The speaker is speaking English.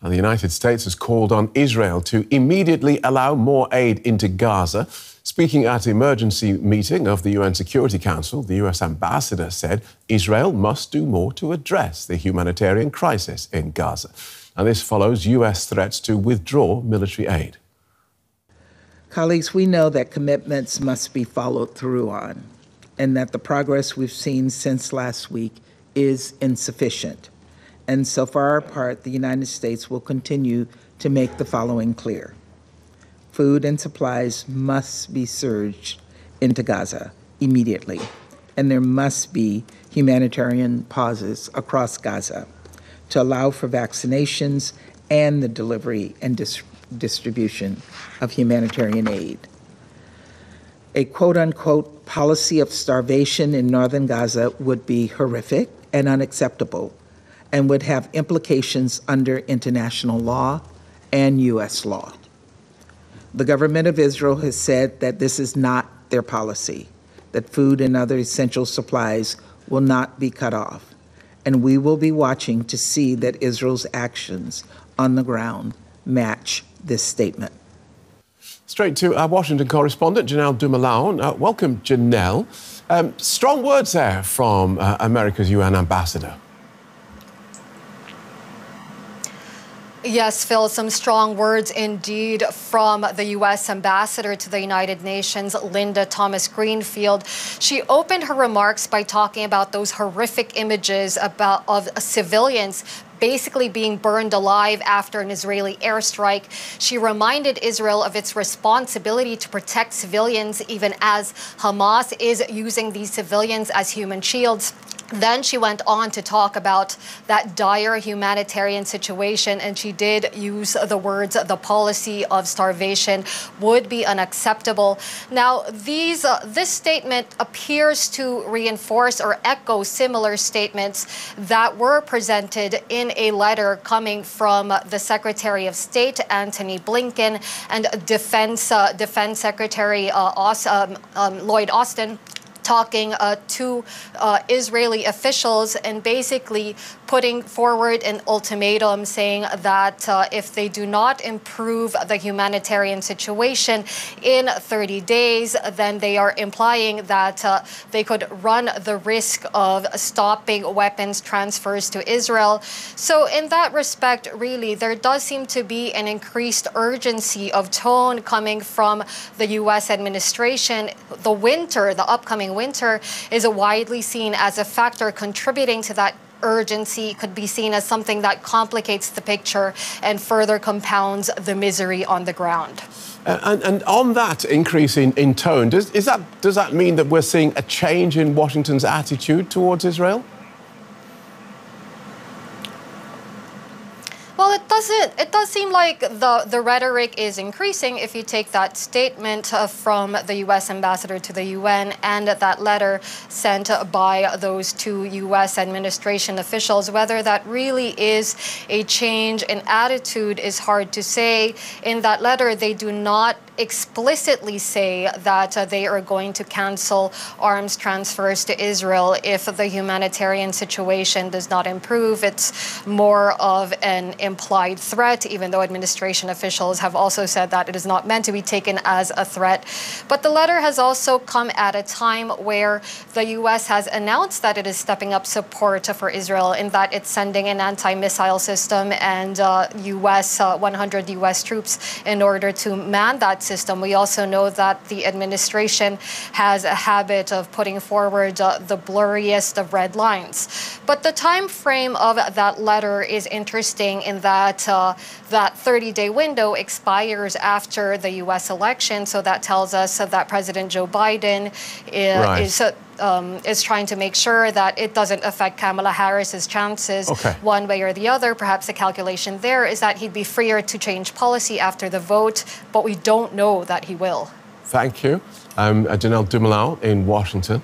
The United States has called on Israel to immediately allow more aid into Gaza. Speaking at an emergency meeting of the UN Security Council, the US ambassador said Israel must do more to address the humanitarian crisis in Gaza. And this follows US threats to withdraw military aid. Colleagues, we know that commitments must be followed through on, and that the progress we've seen since last week is insufficient. And so for our part, the United States will continue to make the following clear. Food and supplies must be surged into Gaza immediately, and there must be humanitarian pauses across Gaza to allow for vaccinations and the delivery and distribution of humanitarian aid. A quote-unquote policy of starvation in northern Gaza would be horrific and unacceptable, and would have implications under international law and U.S. law. The government of Israel has said that this is not their policy, that food and other essential supplies will not be cut off, and we will be watching to see that Israel's actions on the ground match this statement. Straight to our Washington correspondent, Janelle Dumoulin. Welcome, Janelle. Strong words there from America's UN ambassador. Yes, Phil, some strong words indeed from the U.S. ambassador to the United Nations, Linda Thomas-Greenfield. She opened her remarks by talking about those horrific images of civilians basically being burned alive after an Israeli airstrike. She reminded Israel of its responsibility to protect civilians, even as Hamas is using these civilians as human shields. Then she went on to talk about that dire humanitarian situation, and she did use the words, the policy of starvation would be unacceptable. Now, this statement appears to reinforce or echo similar statements that were presented in a letter coming from the Secretary of State, Antony Blinken, and Defense Secretary Lloyd Austin, talking to Israeli officials and basically putting forward an ultimatum saying that if they do not improve the humanitarian situation in 30 days, then they are implying that they could run the risk of stopping weapons transfers to Israel. So in that respect, really, there does seem to be an increased urgency of tone coming from the U.S. administration. The upcoming winter is widely seen as a factor contributing to that urgency, could be seen as something that complicates the picture and further compounds the misery on the ground. And on that increase in tone, does that mean that we're seeing a change in Washington's attitude towards Israel? Well, it does seem like the rhetoric is increasing if you take that statement from the U.S. ambassador to the UN and that letter sent by those two U.S. administration officials. Whether that really is a change in attitude is hard to say. In that letter, they do not explicitly say that they are going to cancel arms transfers to Israel if the humanitarian situation does not improve. It's more of an implied threat, even though administration officials have also said that it is not meant to be taken as a threat. But the letter has also come at a time where the U.S. has announced that it is stepping up support for Israel, in that it's sending an anti-missile system and 100 U.S. troops in order to man that system. We also know that the administration has a habit of putting forward the blurriest of red lines. But the time frame of that letter is interesting in that that 30-day window expires after the U.S. election. So that tells us that President Joe Biden is trying to make sure that it doesn't affect Kamala Harris's chances one way or the other. Perhaps the calculation there is that he'd be freer to change policy after the vote, but we don't know that he will. Thank you. Janelle Dumoulin in Washington.